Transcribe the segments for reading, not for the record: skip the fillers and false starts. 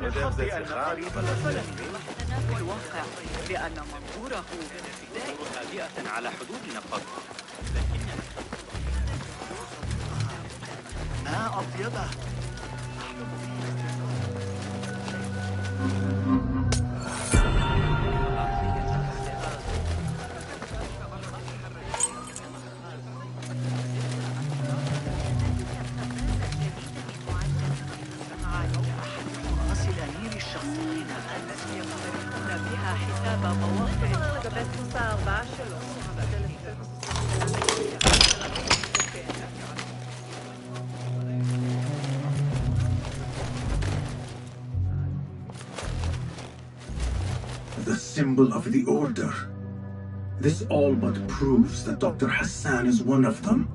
بالحظ أن قريب وصلني في الواقع لأن منظوره هادئة على حدود نقاط. ما أطيبه. The symbol of the Order. This all but proves that Dr. Hassan is one of them.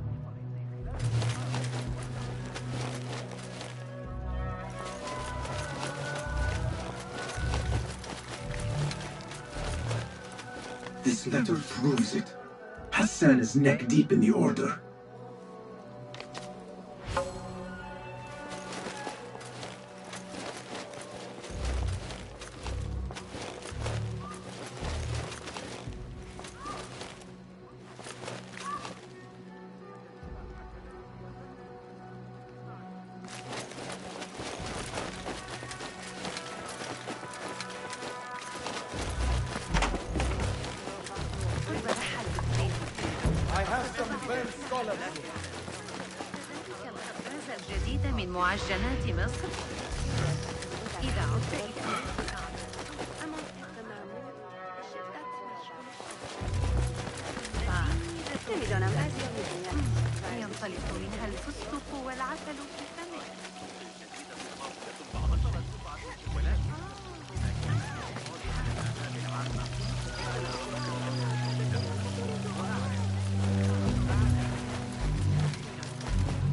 This letter proves it. Hassan is neck deep in the Order. الجديدة من معجنات مصر. إذا عدت إلى ينطلق منها الفستق والعسل في فمك.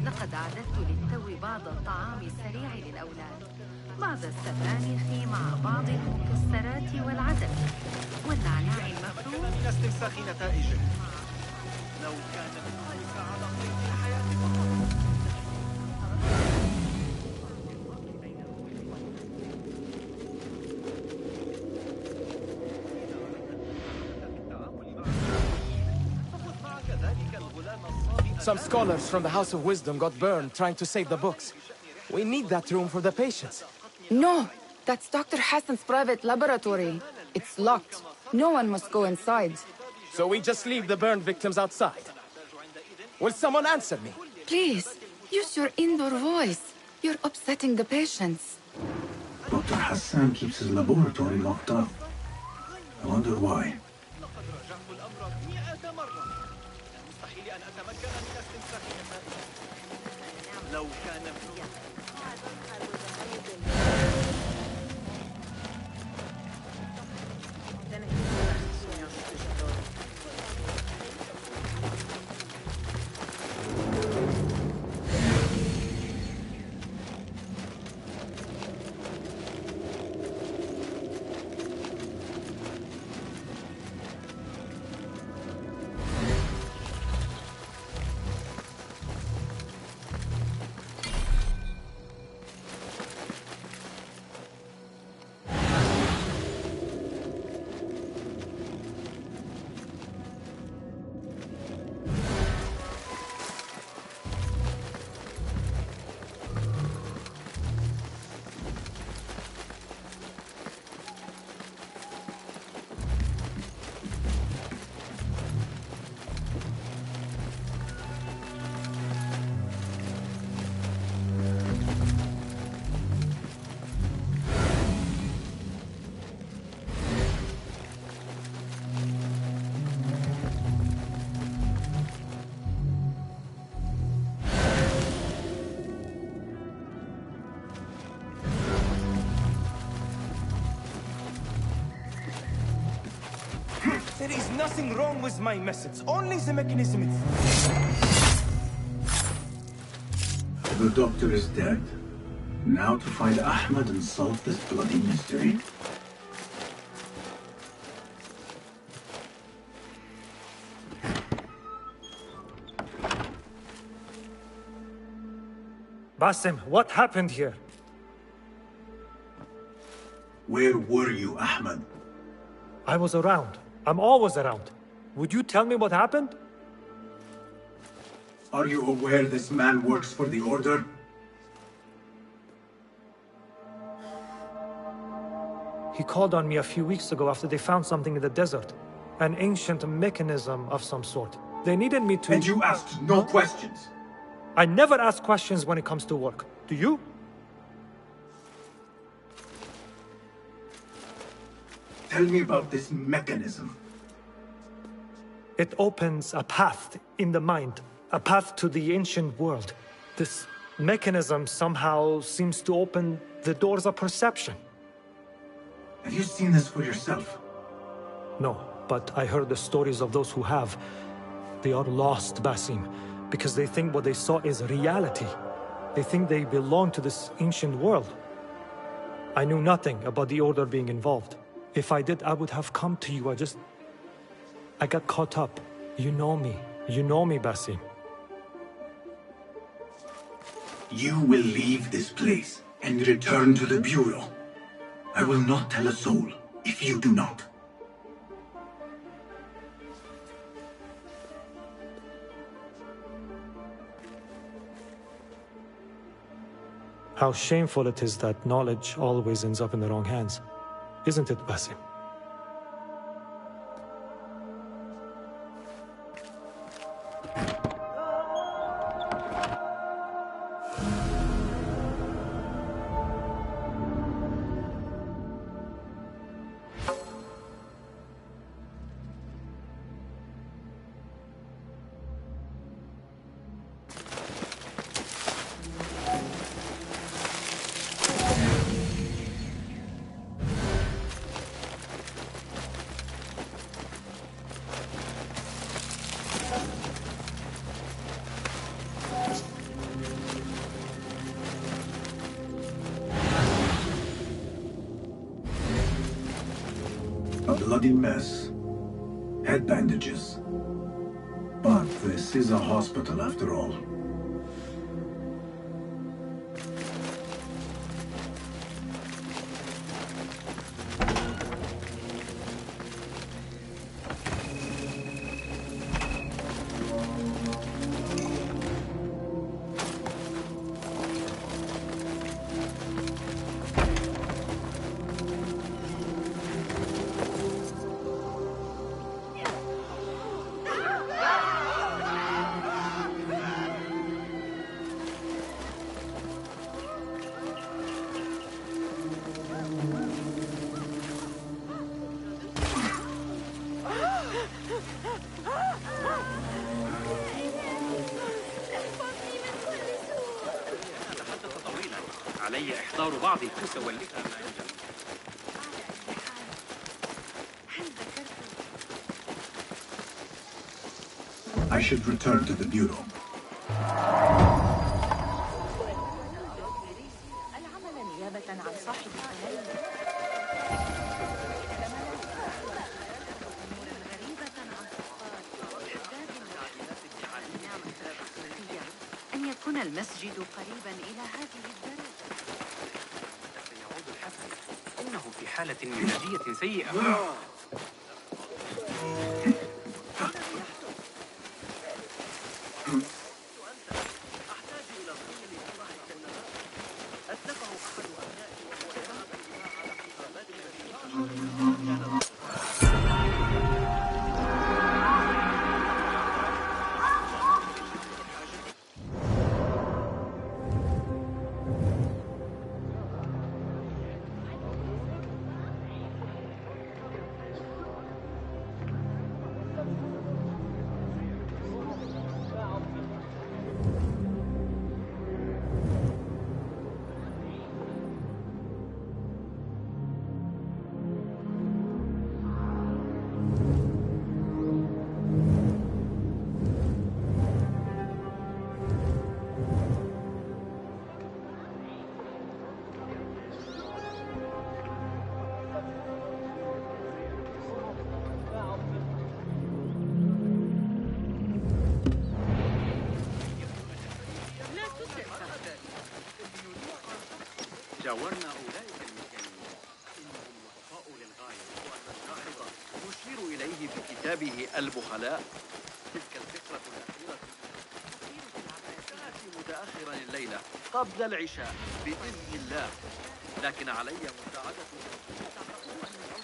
لقد أعددت للتو بعض الطعام السريع للأولاد، بعض السبانخ مع بعض المكسرات والعدس والنعناع المفروم. من استنساخ نتائجه. لو كان ذلك على قيد حياتي. Some scholars from the House of Wisdom got burned trying to save the books. We need that room for the patients. No, that's Dr. Hassan's private laboratory. It's locked. No one must go inside. So we just leave the burned victims outside. Will someone answer me? Please, use your indoor voice. You're upsetting the patients. Dr. Hassan keeps his laboratory locked up. I wonder why. لو كان There is nothing wrong with my methods, only the mechanism itself. The doctor is dead. Now to find Ahmed and solve this bloody mystery. Basim, what happened here? Where were you, Ahmed? I was around. I'm always around. Would you tell me what happened? Are you aware this man works for the Order? He called on me a few weeks ago after they found something in the desert. An ancient mechanism of some sort. They needed me to... And you asked no questions? I never ask questions when it comes to work. Do you? Tell me about this mechanism. It opens a path in the mind. A path to the ancient world. This mechanism somehow seems to open the doors of perception. Have you seen this for yourself? No, but I heard the stories of those who have. They are lost, Basim, because they think what they saw is reality. They think they belong to this ancient world. I knew nothing about the Order being involved. If I did, I would have come to you. I got caught up. You know me. You know me, Basim. You will leave this place and return to the Bureau. I will not tell a soul if you do not. How shameful it is that knowledge always ends up in the wrong hands. Isn't it, Basim? A bloody mess. Head bandages. But this is a hospital after all. علي إحضار بعض الكوس واللحى. I should return to the Bureau. العمل نيابة عن صاحب أن يكون المسجد قريبا إلى هذه الدرجة. سيعود الحفل. إنه في حالة مزاجية سيئة. جاورنا أولئك المكانين. كتابه البخلاء. تلك الفكرة الأخيرة سآتي متأخرا الليلة قبل العشاء بإذن الله، لكن علي مساعدة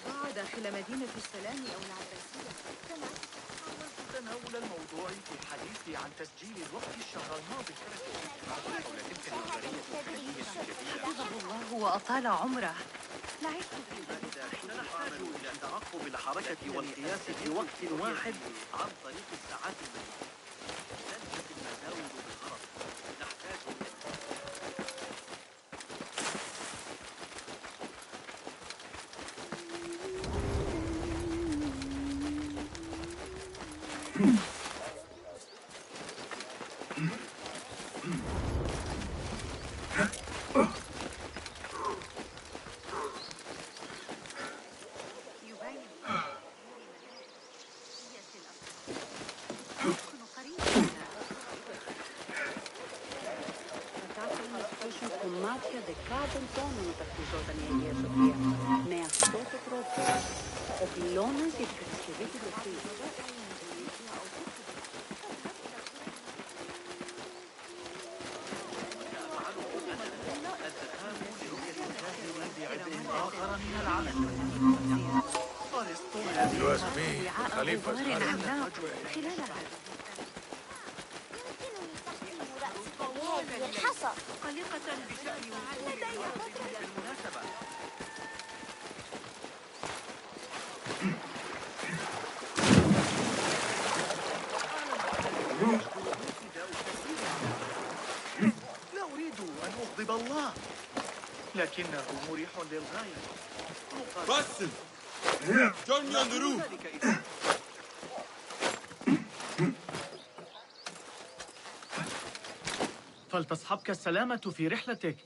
الأوضاع داخل مدينة السلام أو العباسية. حاولت تناول الموضوع في حديثي عن تسجيل الوقت الشهر الماضي حول تلك النظرية الجديدة. حفظه الله وأطال عمره. لعشت نحتاج إلى تعقب الحركة والقياس في وقت واحد عن طريق الساعات المنزلية. تنتهي المزاول بالغرض. نحتاج κομμάτια δεκάδων τόνων ταυτιζόταν η Αγία Σοφία. Με αυτό το τρόπο, ο πυλώνας για την κατασκευή του δοχείου. خليفة عملاق خلالها الحصى قلقة بشأن بالمناسبة. لا أريد أن أغضب الله، لكنه مريح للغاية. باسل! Join me on the roof! فلتصحبك السلامة في رحلتك.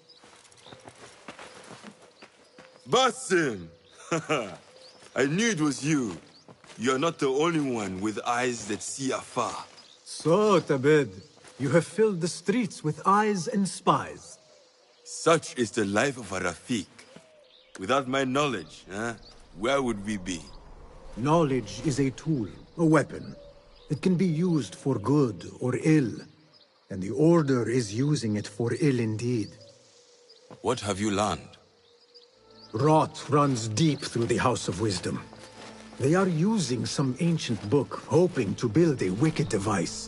Basim! I knew it was you. You're not the only one with eyes that see afar. So, Tabed, you have filled the streets with eyes and spies. Such is the life of a Rafiq. Without my knowledge, where would we be? Knowledge is a tool, a weapon. It can be used for good or ill. And the Order is using it for ill indeed. What have you learned? Rot runs deep through the House of Wisdom. They are using some ancient book, hoping to build a wicked device.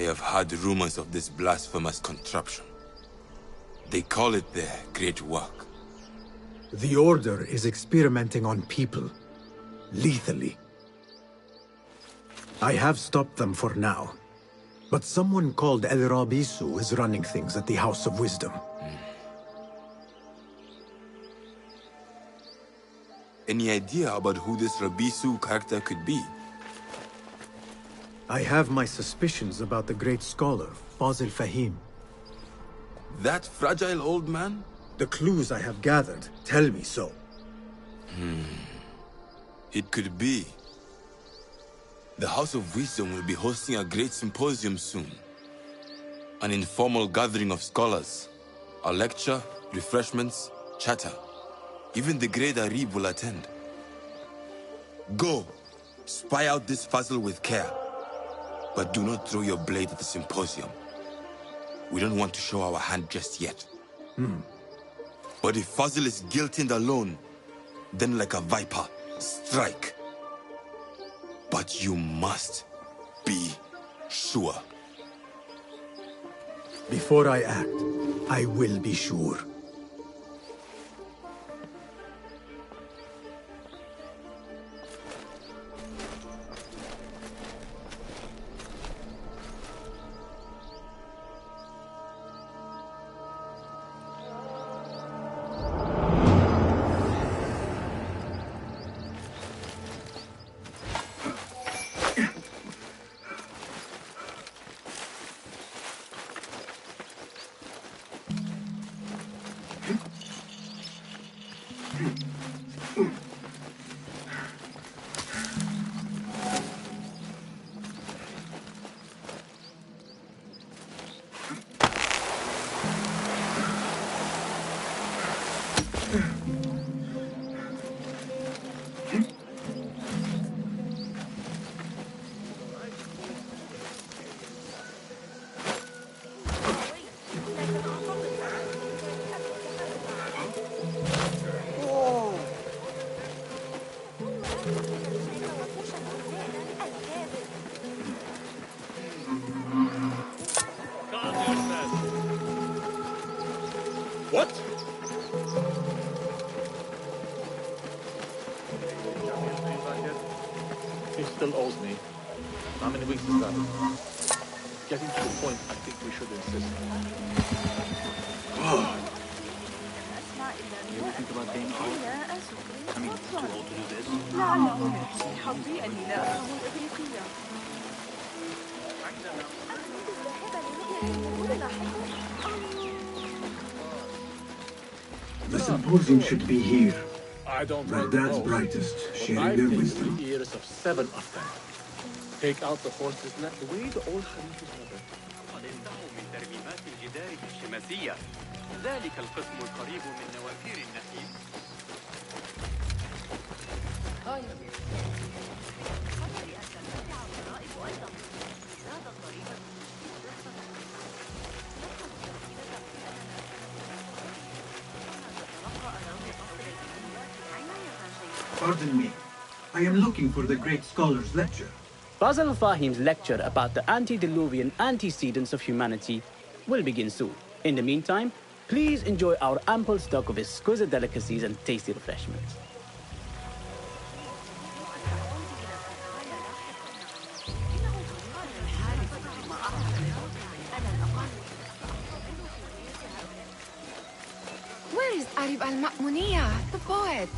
I have heard rumors of this blasphemous contraption. They call it their great work. The Order is experimenting on people, lethally. I have stopped them for now. But someone called El Rabisu is running things at the House of Wisdom. Any idea about who this Rabisu character could be? I have my suspicions about the great scholar, Fazil Fahim. That fragile old man? The clues I have gathered tell me so. It could be. The House of Wisdom will be hosting a great symposium soon. An informal gathering of scholars. A lecture, refreshments, chatter. Even the great Arib will attend. Go, spy out this puzzle with care. But do not throw your blade at the symposium. We don't want to show our hand just yet. But if Fazil is guilty and alone, then like a viper, strike. But you must be sure. Before I act, I will be sure. What? He still owes me. How many weeks is that? It's getting to the point I think we should insist. You ever think about being old? I mean, too old to do this. لعله يحسن حظي أني لا أفهم الإغريقية. The symposium should be here. I don't Baghdad's know. brightest, But sharing I their think wisdom. 3 years of 7 of them. Take out the horses, let the way the old Khalifas never. قد انتهوا من ترميمات الجدار بالشماسية. ذلك القسم القريب من نوافير النخيل. Pardon me. I am looking for the great scholar's lecture. Basil Fahim's lecture about the antediluvian antecedents of humanity will begin soon. In the meantime, please enjoy our ample stock of exquisite delicacies and tasty refreshments. Where is Arib al-Ma'muniya, the poet?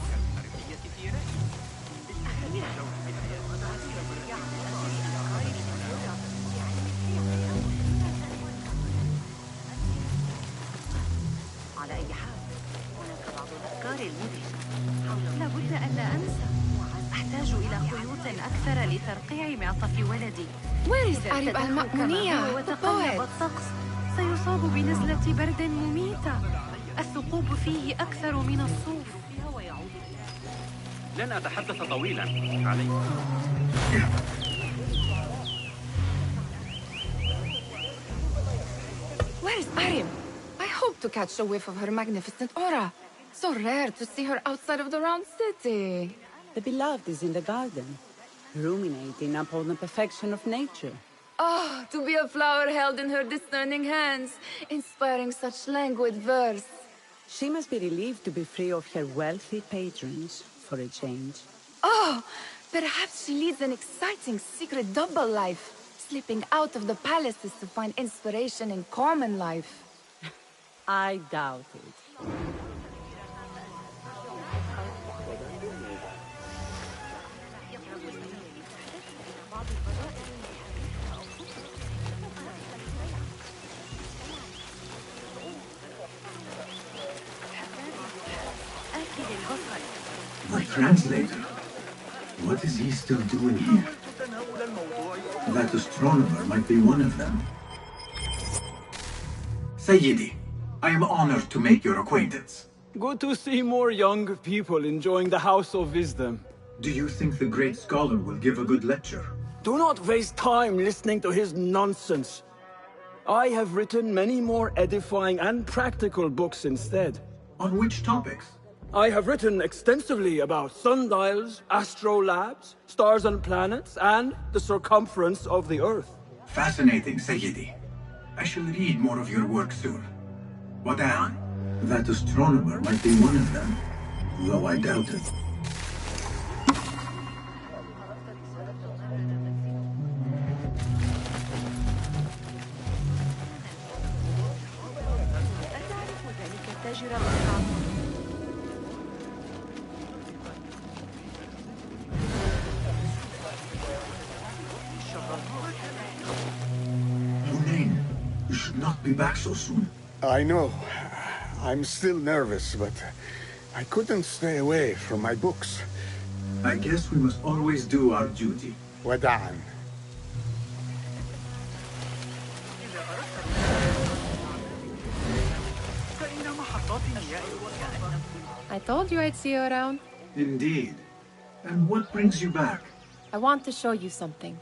على أي حال هناك بعض الأفكار المدهشة. لابد أن لا أنسى. أحتاج إلى خيوط أكثر لترقيع معطف ولدي. Where is إذا Arib ارتدت كما هو al-Ma'muniya, the وتقلب poet? الطقس سيصاب بنزلة برد مميتة. الثقوب فيه أكثر من الصوف. لن أتحدث طويلا عليكم. Where is Arib? I hope to catch a whiff of her magnificent aura. So rare to see her outside of the round city. The beloved is in the garden, ruminating upon the perfection of nature. Oh, to be a flower held in her discerning hands, inspiring such languid verse. She must be relieved to be free of her wealthy patrons for a change. Oh, perhaps she leads an exciting secret double life, slipping out of the palaces to find inspiration in common life. I doubt it. The translator. What is he still doing here? That astronomer might be one of them. Sayyidi, I am honored to make your acquaintance. Good to see more young people enjoying the House of Wisdom. Do you think the great scholar will give a good lecture? Do not waste time listening to his nonsense. I have written many more edifying and practical books instead. On which topics? I have written extensively about sundials, astrolabes, stars and planets, and the circumference of the Earth. Fascinating, Sayyidi. I shall read more of your work soon. Wadan, that astronomer might be one of them, though I doubt it. Hunain, you should not be back so soon. I know. I'm still nervous, but I couldn't stay away from my books. I guess we must always do our duty. Wada'an. I told you I'd see you around. Indeed. And what brings you back? I want to show you something.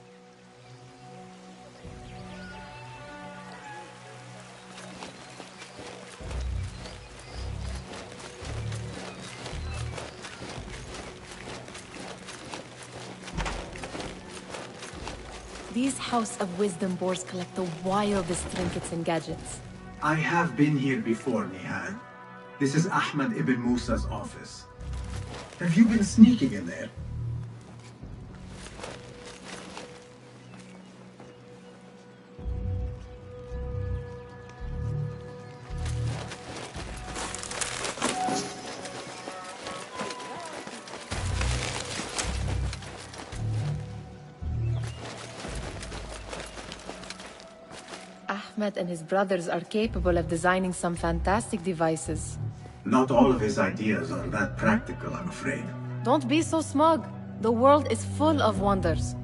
These House of Wisdom boars collect the wildest trinkets and gadgets. I have been here before, Nihad. This is Ahmed ibn Musa's office. Have you been sneaking in there? Ahmed and his brothers are capable of designing some fantastic devices. Not all of his ideas are that practical, I'm afraid. Don't be so smug. The world is full of wonders.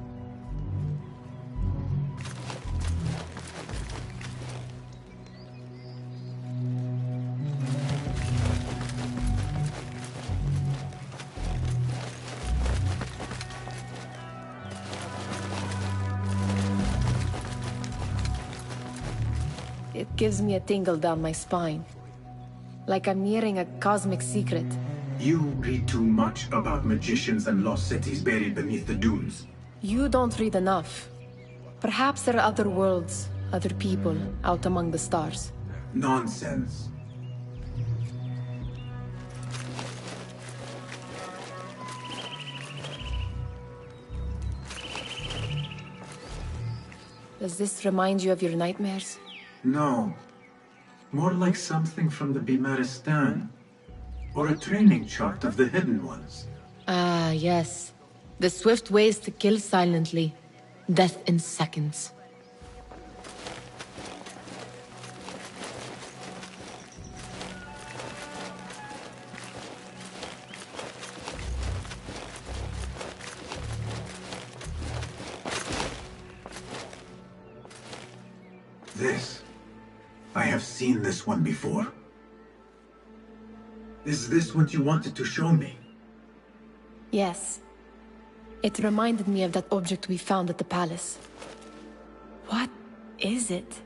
It gives me a tingle down my spine. Like I'm nearing a cosmic secret. You read too much about magicians and lost cities buried beneath the dunes. You don't read enough. Perhaps there are other worlds, other people, out among the stars. Nonsense. Does this remind you of your nightmares? No. More like something from the Bimaristan. Or a training chart of the Hidden Ones. Ah, yes. The swift ways to kill silently. Death in seconds. This. I have seen this one before. Is this what you wanted to show me? Yes. It reminded me of that object we found at the palace. What is it?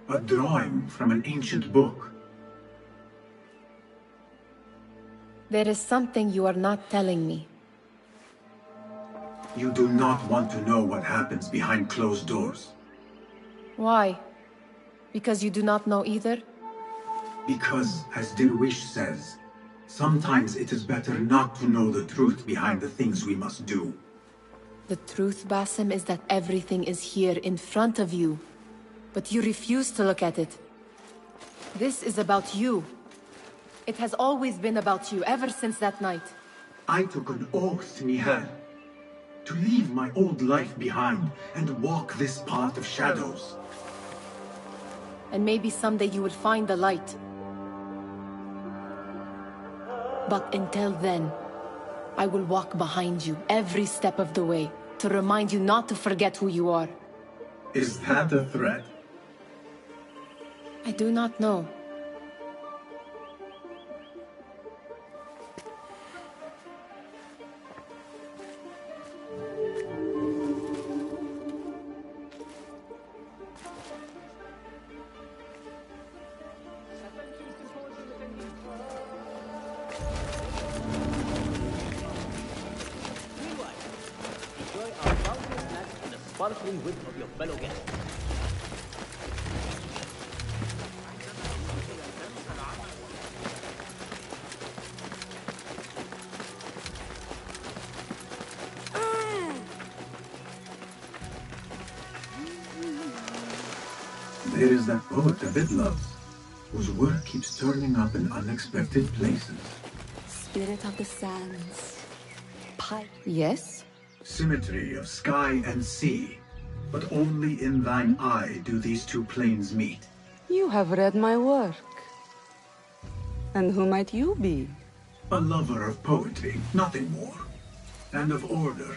A drawing from an ancient book. There is something you are not telling me. You do not want to know what happens behind closed doors. Why? Because you do not know either? Because, as Dirwish says, sometimes it is better not to know the truth behind the things we must do. The truth, Basim, is that everything is here in front of you. But you refuse to look at it. This is about you. It has always been about you, ever since that night. I took an oath, Nihal, to leave my old life behind and walk this path of shadows. And maybe someday you will find the light. But until then, I will walk behind you every step of the way to remind you not to forget who you are. Is that a threat? I do not know. Sparkling wit of your fellow guests. There is that poet David loves, whose work keeps turning up in unexpected places. Spirit of the sands. Pipe. Yes? Symmetry of sky and sea, but only in thine eye do these two planes meet. You have read my work. And who might you be? A lover of poetry, nothing more. And of order.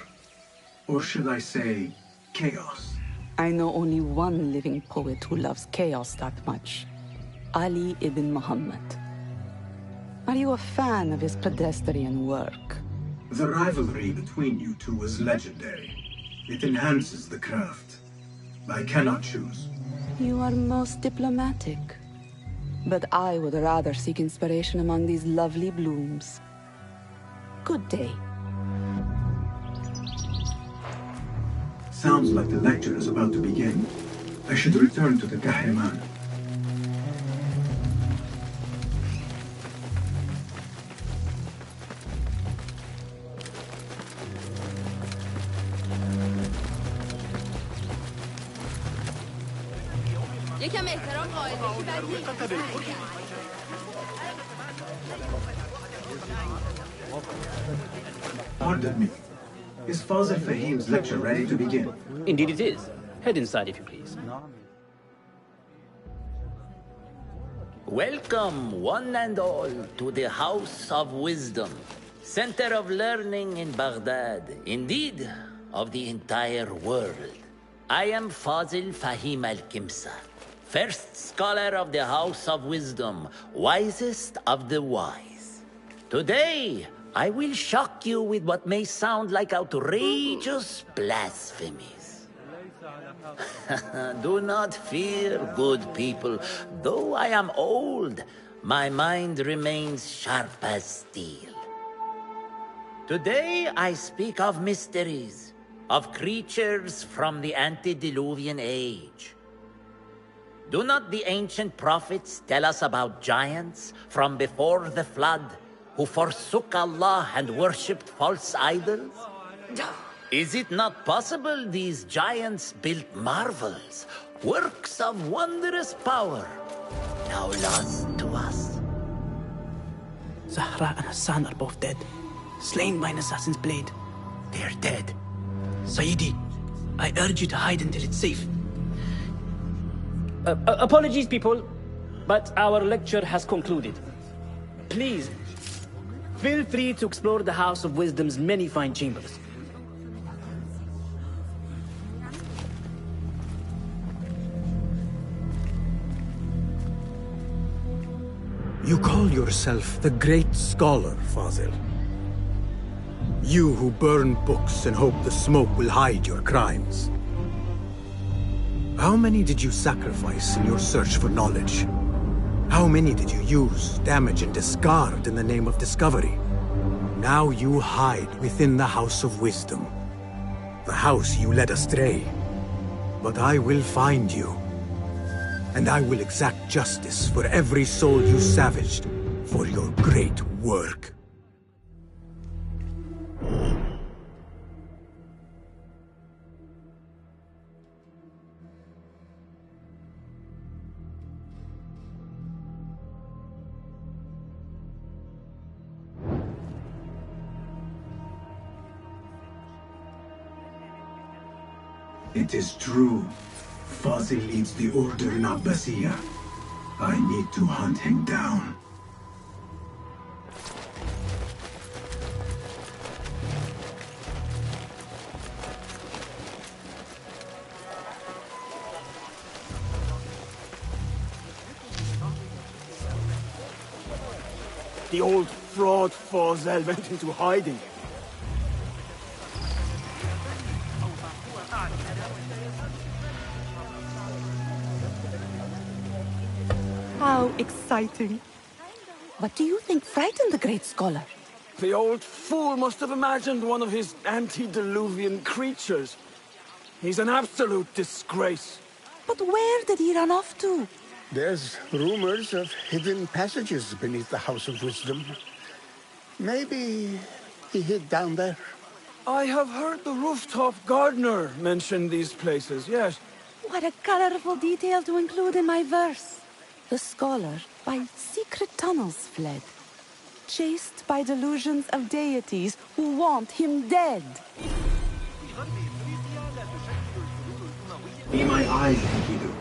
Or should I say, chaos. I know only one living poet who loves chaos that much. Ali ibn Muhammad. Are you a fan of his pedestrian work? The rivalry between you two is legendary. It enhances the craft. I cannot choose. You are most diplomatic. But I would rather seek inspiration among these lovely blooms. Good day. Sounds like the lecture is about to begin. I should return to the Kahraman. Pardon me. Is Fazil Fahim's lecture ready to begin? Indeed it is. Head inside if you please. Welcome, one and all, to the House of Wisdom, center of learning in Baghdad, indeed, of the entire world. I am Fazil Fahim al-Kimsa, first scholar of the House of Wisdom, wisest of the wise. Today, I will shock you with what may sound like outrageous blasphemies. Do not fear, good people. Though I am old, my mind remains sharp as steel. Today I speak of mysteries, of creatures from the antediluvian age. Do not the ancient prophets tell us about giants from before the flood who forsook Allah and worshipped false idols? Is it not possible these giants built marvels, works of wondrous power, now lost to us? Zahra and Hassan are both dead, slain by an assassin's blade. They are dead. Sayyidi, I urge you to hide until it's safe. Apologies, people, but our lecture has concluded. Please, feel free to explore the House of Wisdom's many fine chambers. You call yourself the great scholar, Fazil. You who burn books and hope the smoke will hide your crimes. How many did you sacrifice in your search for knowledge? How many did you use, damage, and discard in the name of discovery? Now you hide within the House of Wisdom. The house you led astray. But I will find you. And I will exact justice for every soul you savaged for your great work. It is true. Fazil leads the Order in Abbasiyah. I need to hunt him down. The old fraud Fazil went into hiding. How exciting. What do you think frightened the great scholar? The old fool must have imagined one of his antediluvian creatures. He's an absolute disgrace. But where did he run off to? There's rumors of hidden passages beneath the House of Wisdom. Maybe he hid down there. I have heard the rooftop gardener mention these places, yes. What a colorful detail to include in my verse. The scholar by secret tunnels fled, chased by delusions of deities who want him dead. Be my eyes, Enkidu.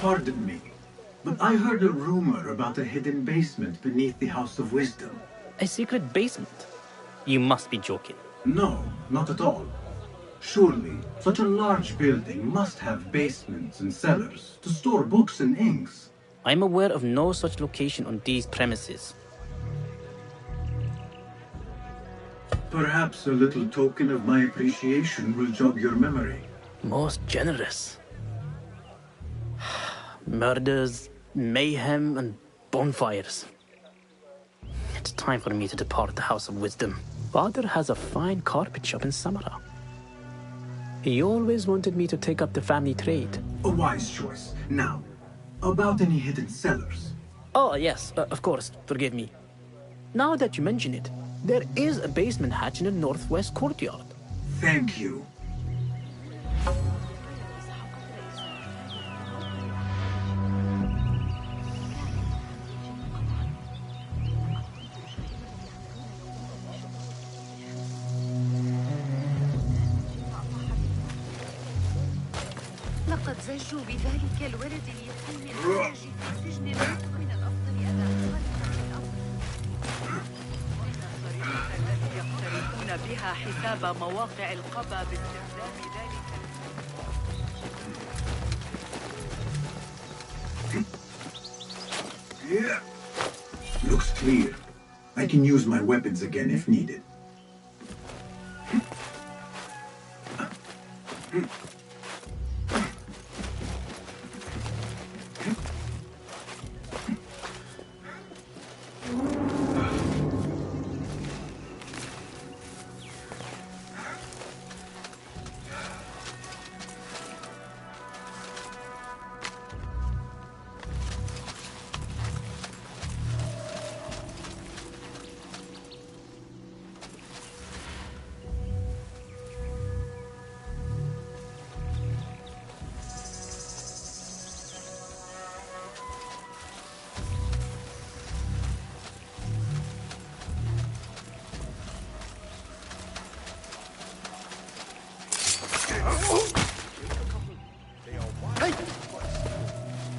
Pardon me. But I heard a rumor about a hidden basement beneath the House of Wisdom. A secret basement? You must be joking. No, not at all. Surely, such a large building must have basements and cellars to store books and inks. I'm aware of no such location on these premises. Perhaps a little token of my appreciation will jog your memory. Most generous. Murders, mayhem, and bonfires. It's time for me to depart the House of Wisdom. Father has a fine carpet shop in Samara. He always wanted me to take up the family trade. A wise choice. Now, about any hidden cellars? Oh, yes, of course, forgive me. Now that you mention it, there is a basement hatch in the northwest courtyard. Thank you. لقد زجوا بذلك الولد اليتيم العاجز في سجن ليس من الأفضل أن أنطلق من الأمر. وإن الطريقة التي يقترفون بها حساب مواقع القبا باستخدام ذلك Looks clear. I can use my weapons again if needed.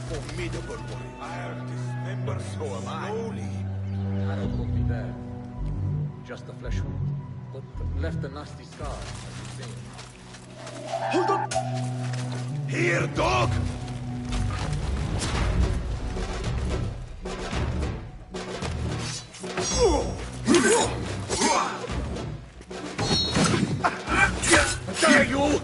Formidable warrior. I'll dismember so slowly. Arrow broke me there. Just the flesh wound. But left a nasty scar, as you've seen. Hold up! Here, dog! Dare you!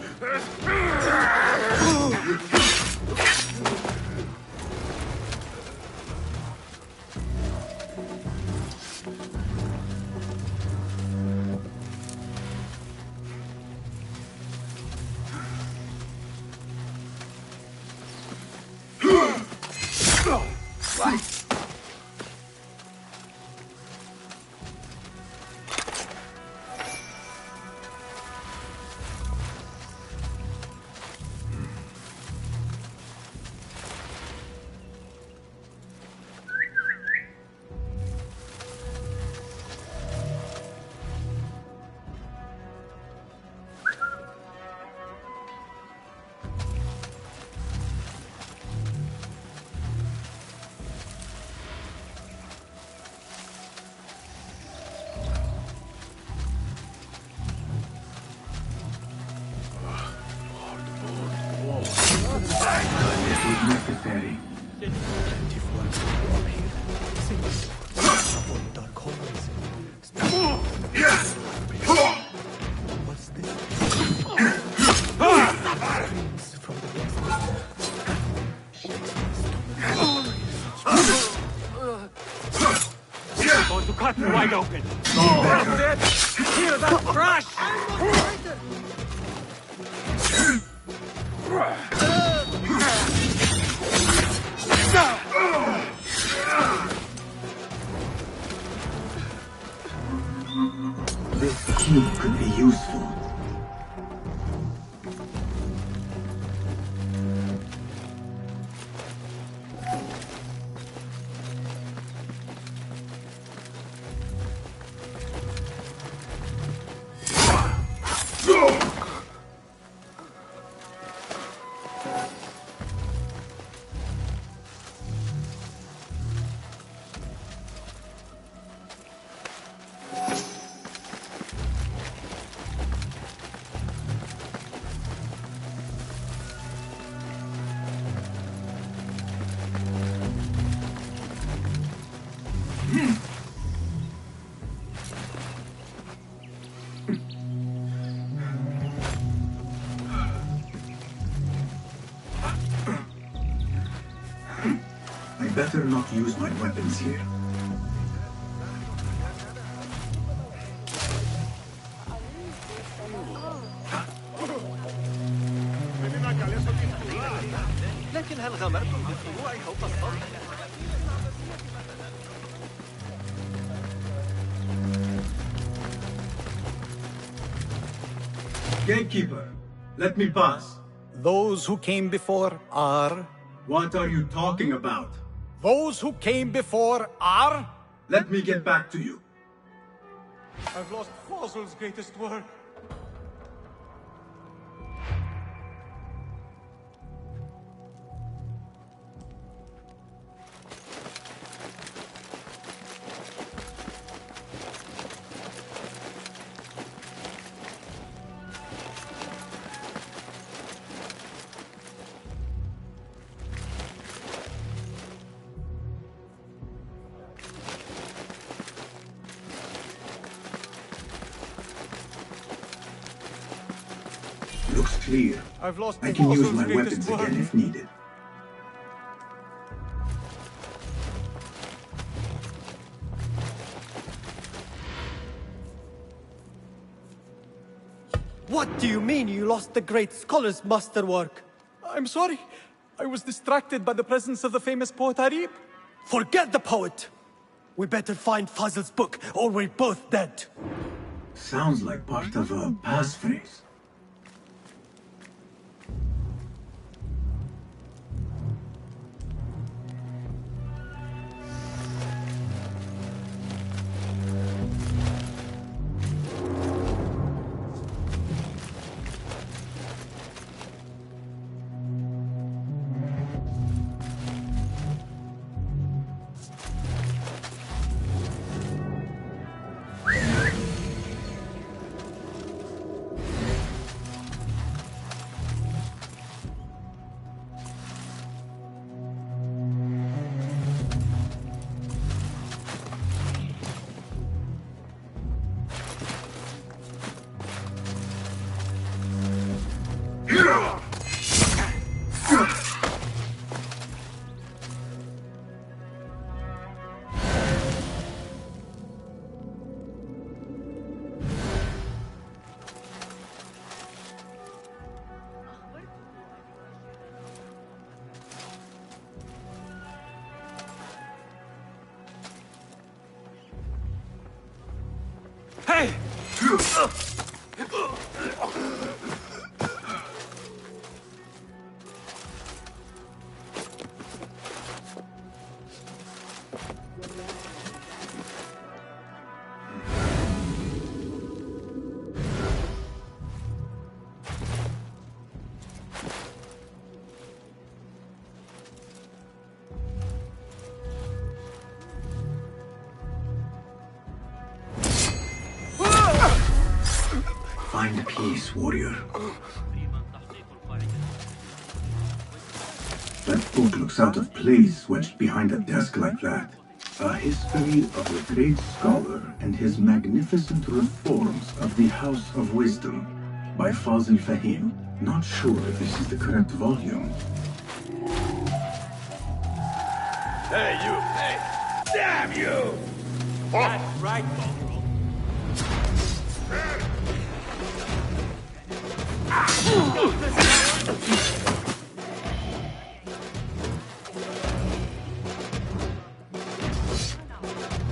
Necessary. Going to cut you wide open. Hear that crash! This key could be useful. better not use my weapons here. لكن هل غامرتم بالطلوع فوق السطح؟ Gatekeeper, let me pass. Those who came before are... What are you talking about? Those who came before are... Let me get back to you. I've lost Fossil's greatest work. Looks clear. I've lost I can use Fossil's my greatest weapons work. again if needed. What do you mean you lost the great scholar's masterwork? I'm sorry. I was distracted by the presence of the famous poet Arib. Forget the poet! We better find Fazl's book, or we're both dead. Sounds like part of a passphrase. Hey! Find peace, warrior. That book looks out of place wedged behind a desk like that. A history of the great scholar and his magnificent reforms of the House of Wisdom by Fazl Fahim. Not sure if this is the correct volume. Hey, you! Hey! Damn you! That's right, Mongrel.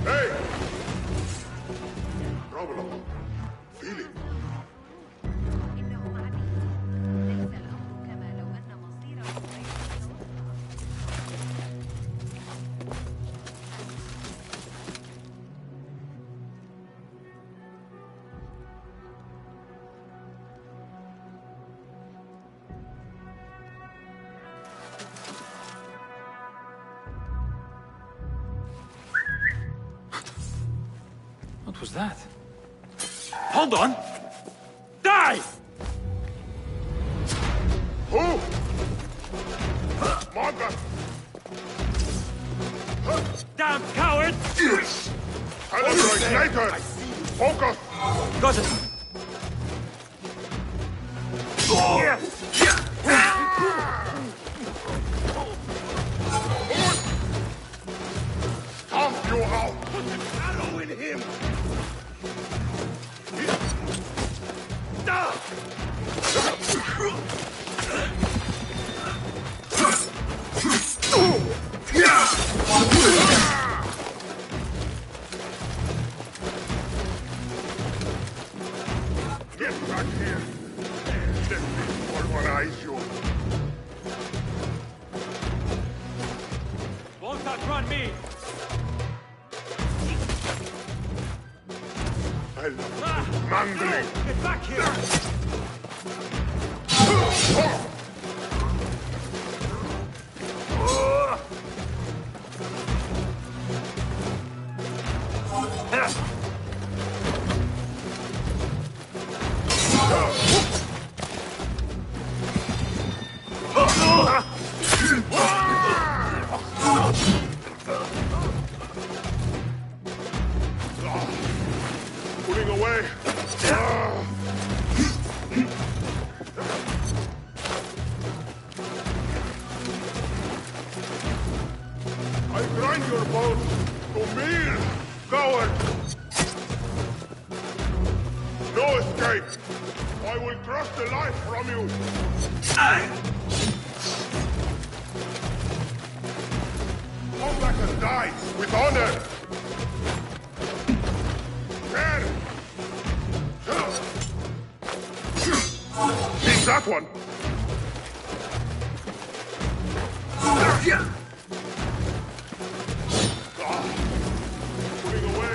Hey! Problem. Feel it. What was that? Hold on! Die! Who? Margaret! Damn coward! Igniter! Focus! Got it! Let me pulverize you. Won't outrun me! I'll mangling. Get back here! Pulling away. I grind your bones to meal, coward. No escape. I will crush the life from you. Come back and die with honor. There. Take that one. Pulling away.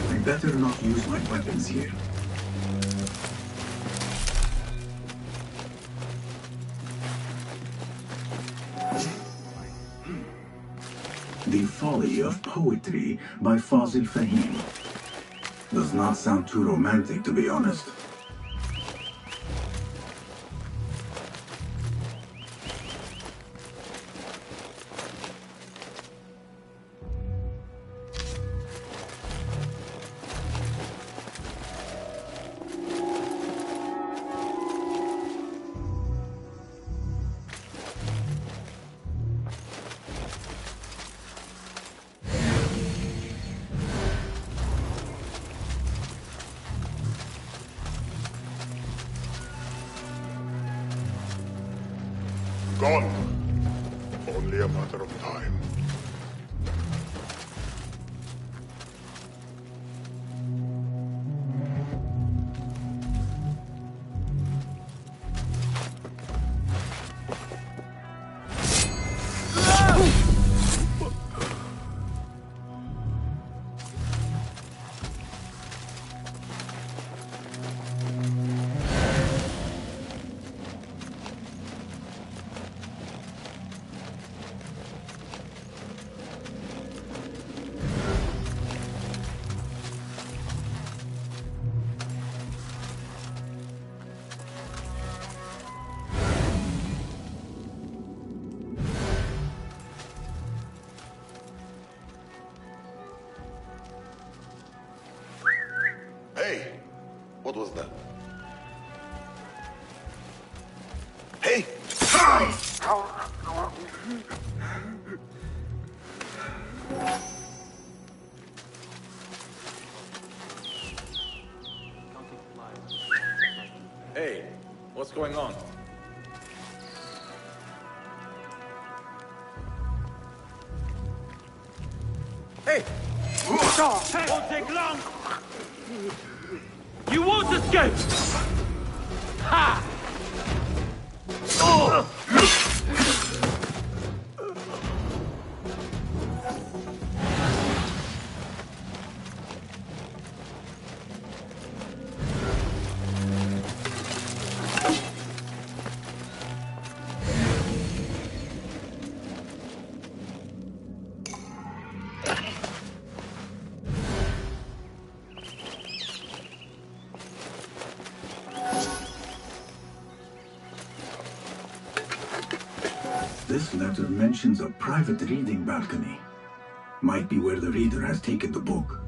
I better not use my weapons here. The Folly of Poetry by Fazil Fahim. Does not sound too romantic, to be honest. Gone. Only a matter of time. Hey, what was that? Hey! Hey, what's going on? Hey! Won't take long! You won't escape! Ha! Oh! This letter mentions a private reading balcony. Might be where the reader has taken the book.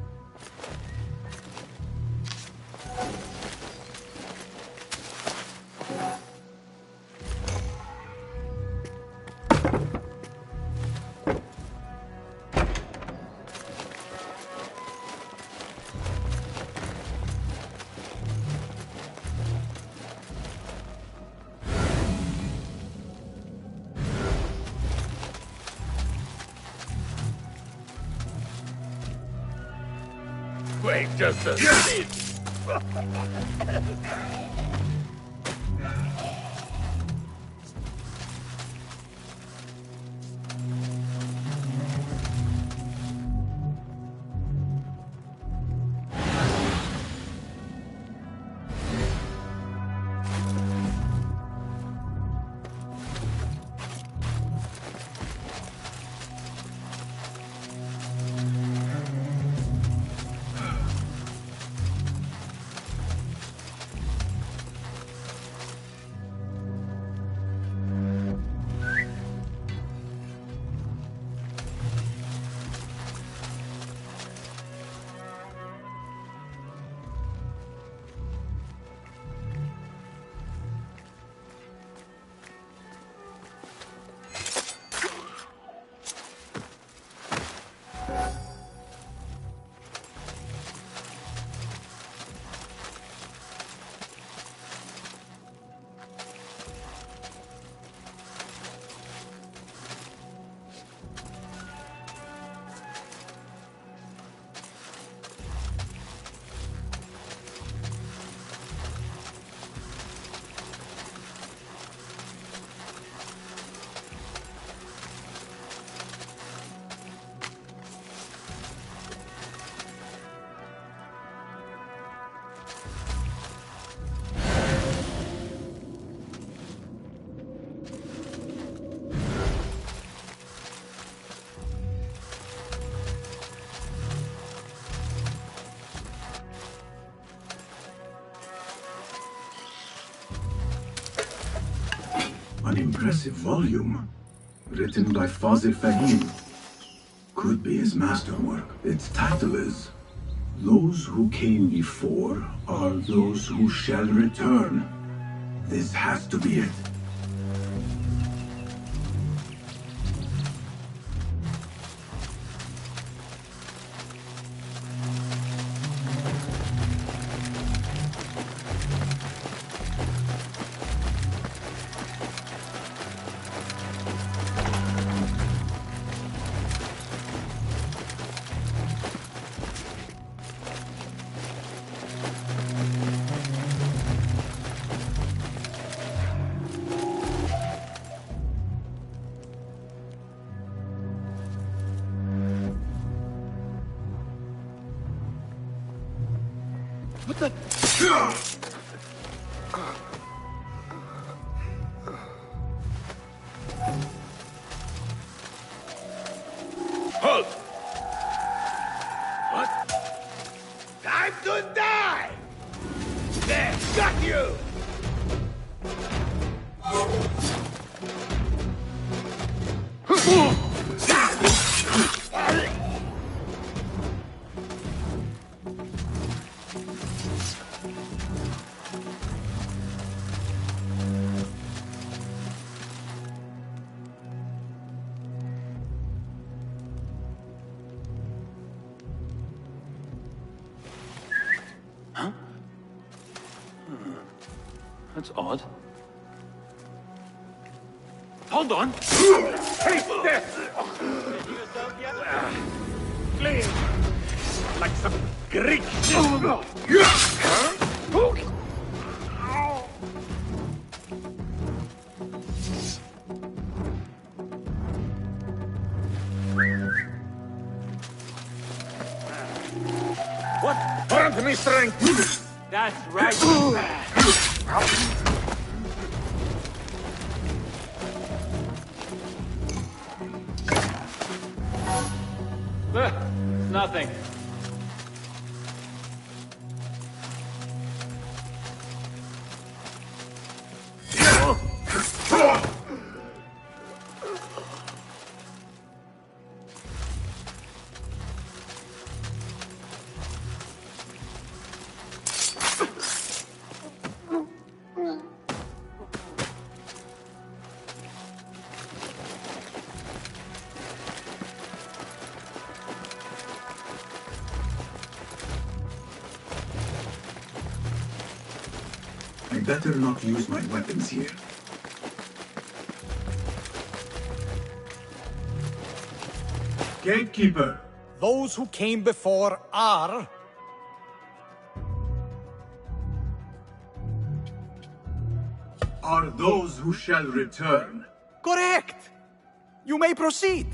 die just as it is. An impressive volume, written by Fazil Fahim. Could be his masterwork. Its title is Those Who Came Before Are Those Who Shall Return. This has to be it. What the? Halt! What? Time to die! There, got you! Huh? That's odd. Hold on! Take this! Clean! Like some Greek What? Grant me strength! That's right. It's nothing. I better not use my weapons here. Gatekeeper! Those who came before are... are those who shall return. Correct! You may proceed.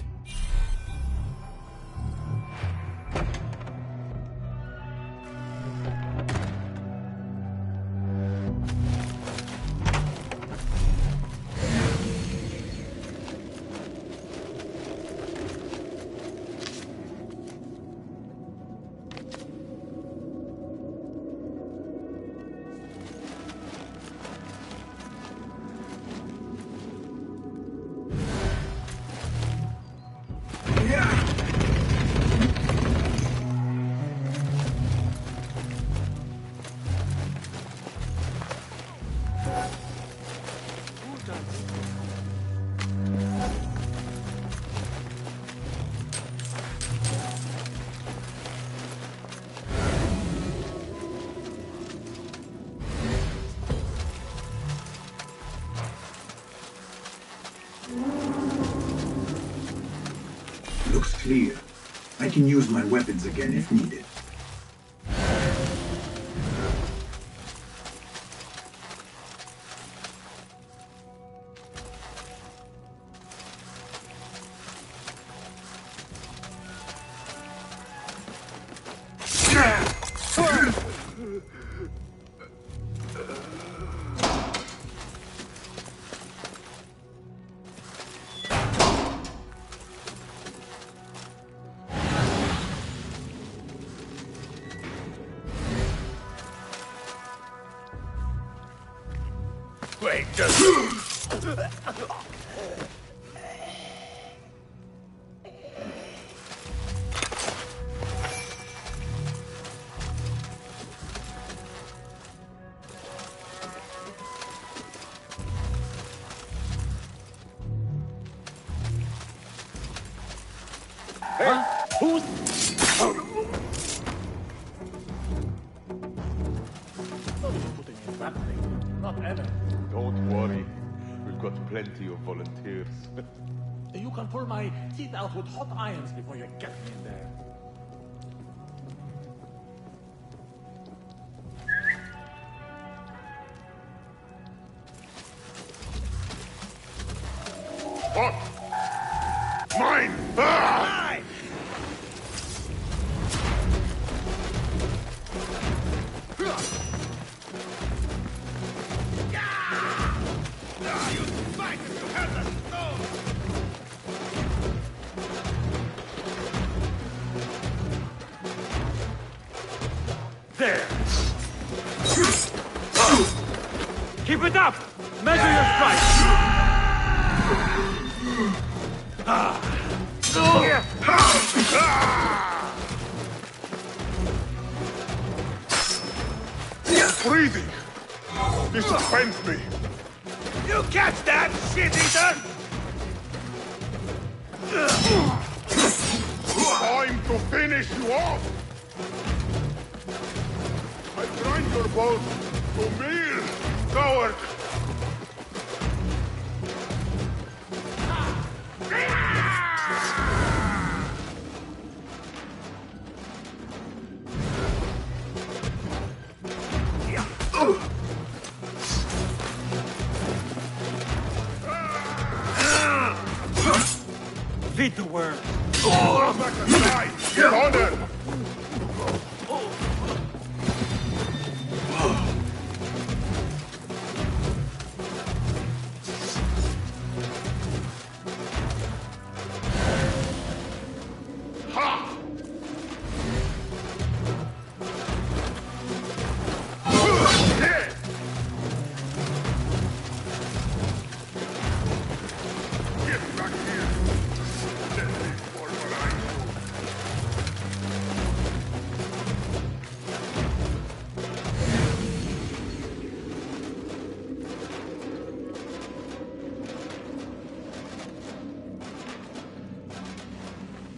Looks clear. I can use my weapons again if needed. Wait, just... Huh? Who's... Not Anna. Don't worry. We've got plenty of volunteers. You can pull my teeth out with hot irons before you get me in there. What? Mine! Ah! There! Keep it up! Measure your strike! Breathing! This offends me! You catch that, shit-eater! Time to finish you off! I grind your bones to meal, coward! Feed the world. Honor!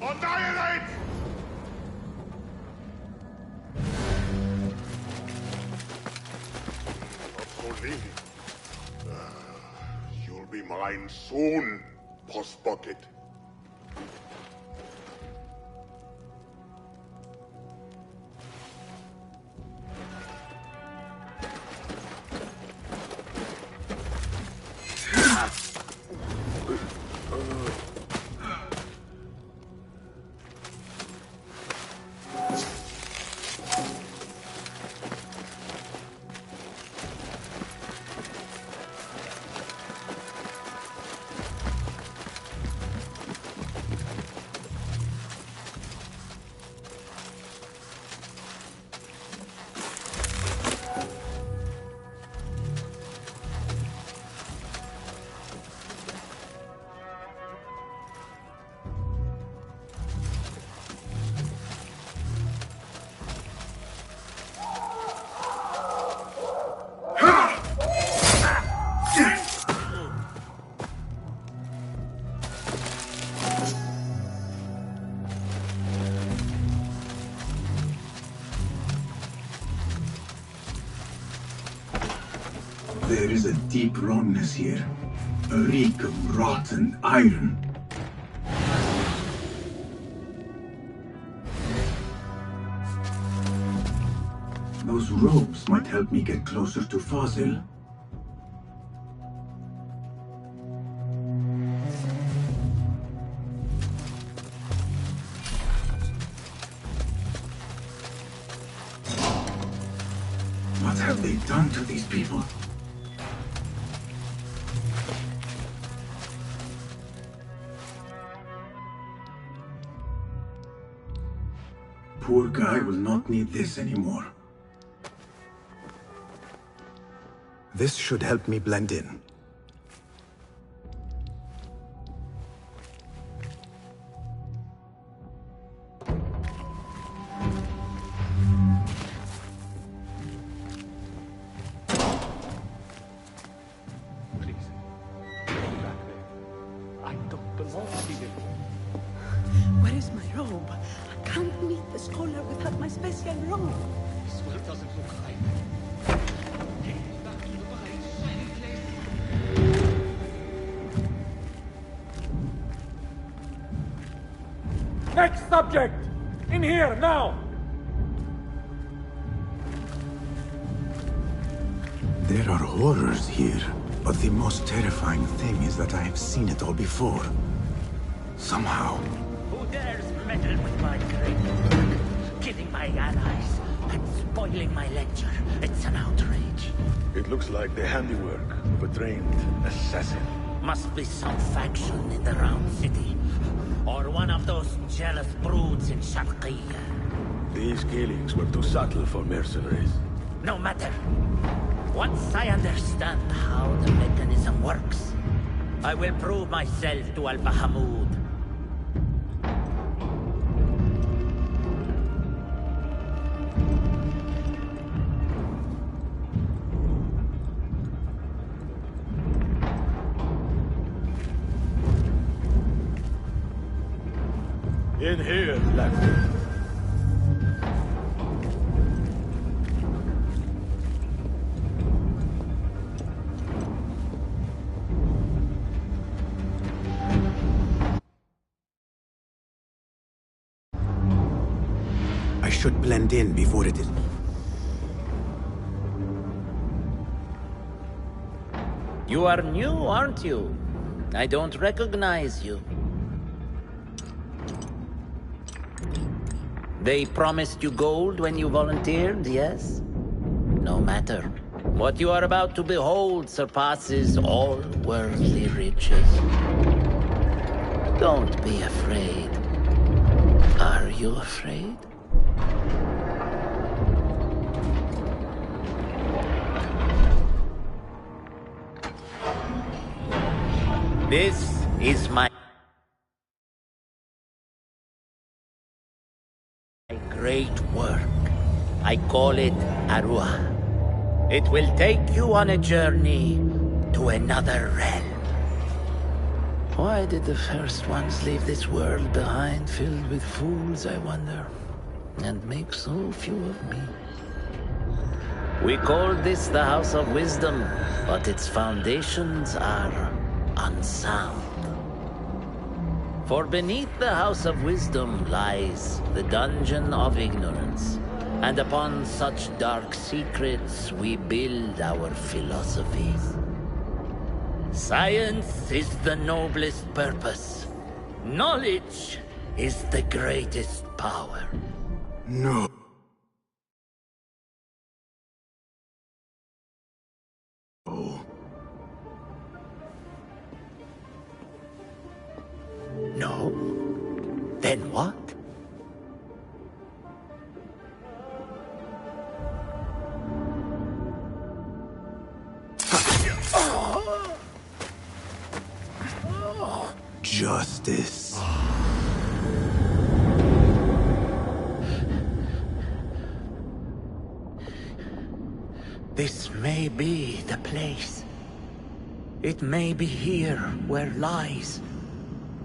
Annihilate! Mussolini. You'll be mine soon, Post Bucket. There is a deep wrongness here. A reek of rotten iron. Those robes might help me get closer to Fazil. What have they done to these people? Poor guy will not need this anymore. This should help me blend in. Where is my robe? I can't meet the scholar without my special robe. This well doesn't look right. Back to the bright, shining place. Next subject! In here, now! There are horrors here, but the most terrifying thing is that I have seen it all before. Somehow. Who dares meddle with my great work, killing my allies and spoiling my lecture? It's an outrage. It looks like the handiwork of a trained assassin. Must be some faction in the Round City, or one of those jealous broods in Sharqiyya. These killings were too subtle for mercenaries. No matter. Once I understand how the mechanism works, I will prove myself to Al-Bahamud. In here, Blackwood. I should blend in before it is... You are new, aren't you? I don't recognize you. They promised you gold when you volunteered, yes? No matter. What you are about to behold surpasses all worldly riches. Don't be afraid. Are you afraid? This is my great work. I call it Arua. It will take you on a journey to another realm. Why did the first ones leave this world behind, filled with fools, I wonder, and make so few of me? We called this the House of Wisdom, but its foundations are unsound. For beneath the House of Wisdom lies the Dungeon of Ignorance, and upon such dark secrets we build our philosophies. Science is the noblest purpose. Knowledge is the greatest power. No. Oh. No? Then what? Justice. This may be the place. It may be here where lies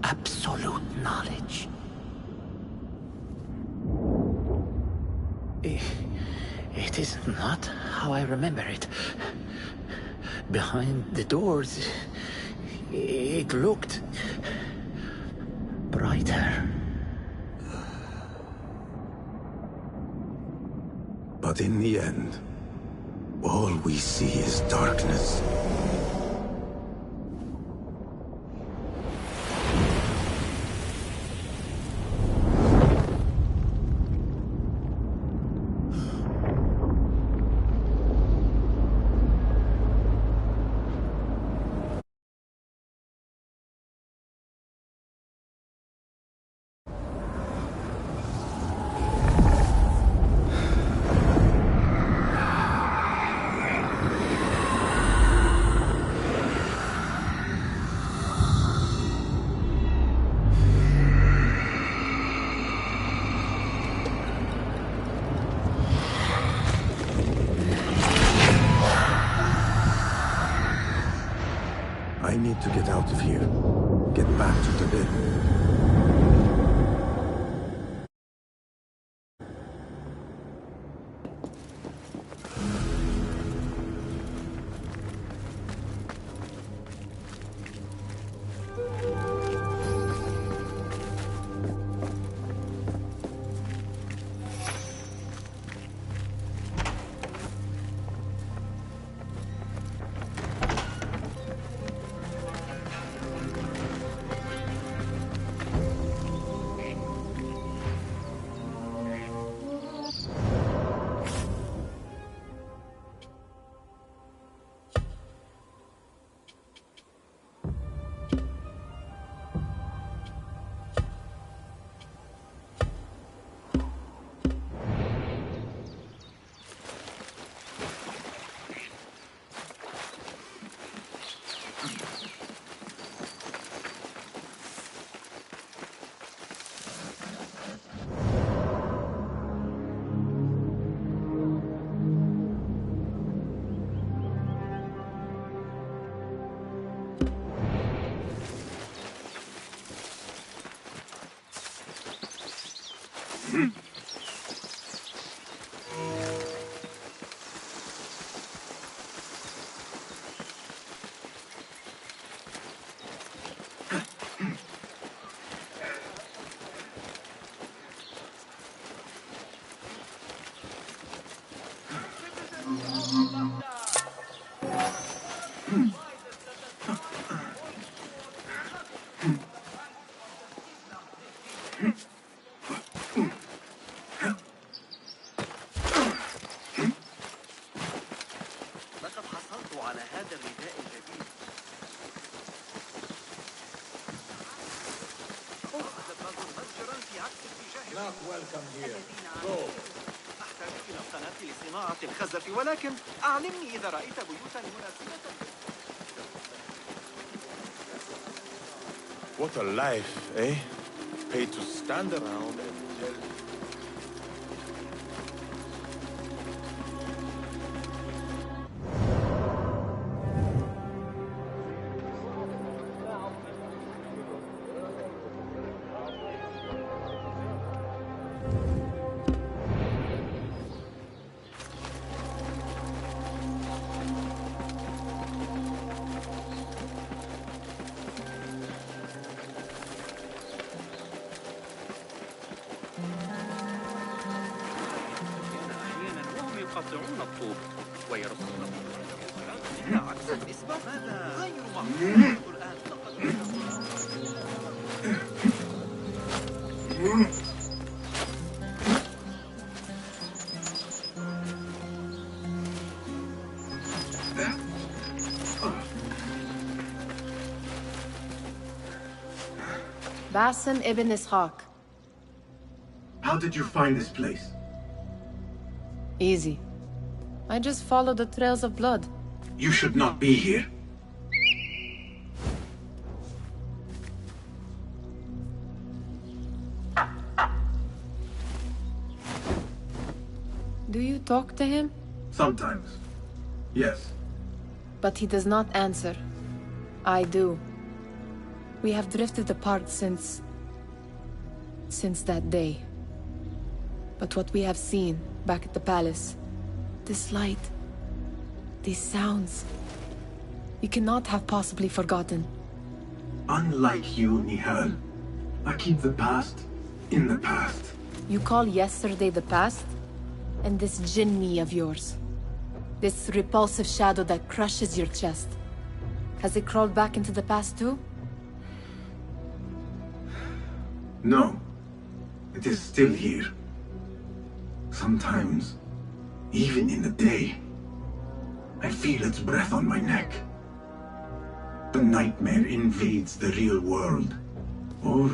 absolute knowledge. It is not how I remember it. behind the doors, it looked brighter. But in the end, all we see is darkness. I need to get out of here. Get back to the bed. لقد حصلت على هذا الرداء الجديد. متجرا في عكس اتجاه أحتاج إلى القناة لصناعة الخزف، ولكن أعلمني إذا رأيت بيوتا مناسبة. What a life, eh? Pay to stand around and tell... يقطعون الطوب ويرصونه إلى عكس النسبة. هذا غير معقول. الآن Basim ibn Ishaq. How did you find this place? Easy. I just followed the trails of blood. You should not be here. Do you talk to him? Sometimes. Yes. But he does not answer. I do. We have drifted apart since that day. But what we have seen back at the palace, this light, these sounds, We cannot have possibly forgotten. Unlike you, Nihal, I keep the past in the past. You call yesterday the past? And this Jinni of yours? This repulsive shadow that crushes your chest? Has it crawled back into the past too? No. It is still here. Sometimes, even in the day, I feel its breath on my neck. The nightmare invades the real world, or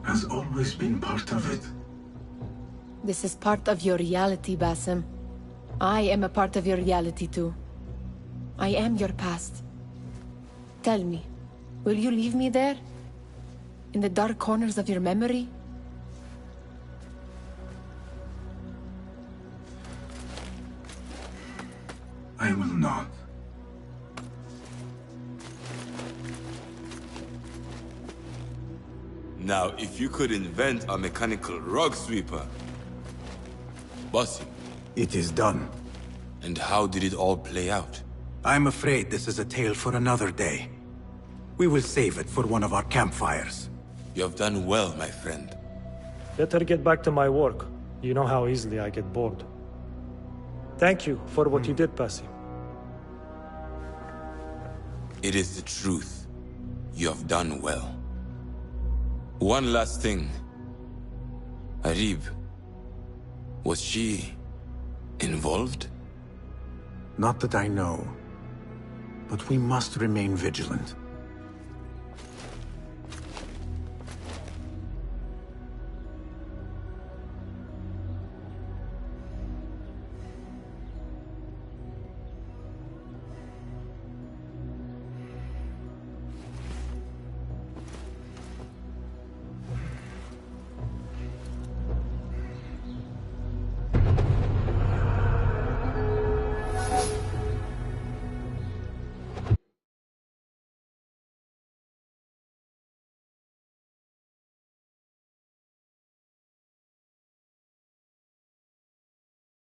has always been part of it. This is part of your reality, Basim. I am a part of your reality too. I am your past. Tell me, will you leave me there? In the dark corners of your memory? I will not. Now, if you could invent a mechanical rug sweeper. Basim. It is done. And how did it all play out? I'm afraid this is a tale for another day. We will save it for one of our campfires. You have done well, my friend. Better get back to my work. You know how easily I get bored. Thank you for what you did, Basim. It is the truth. You have done well. One last thing. Arib. Was she involved? Not that I know. But we must remain vigilant.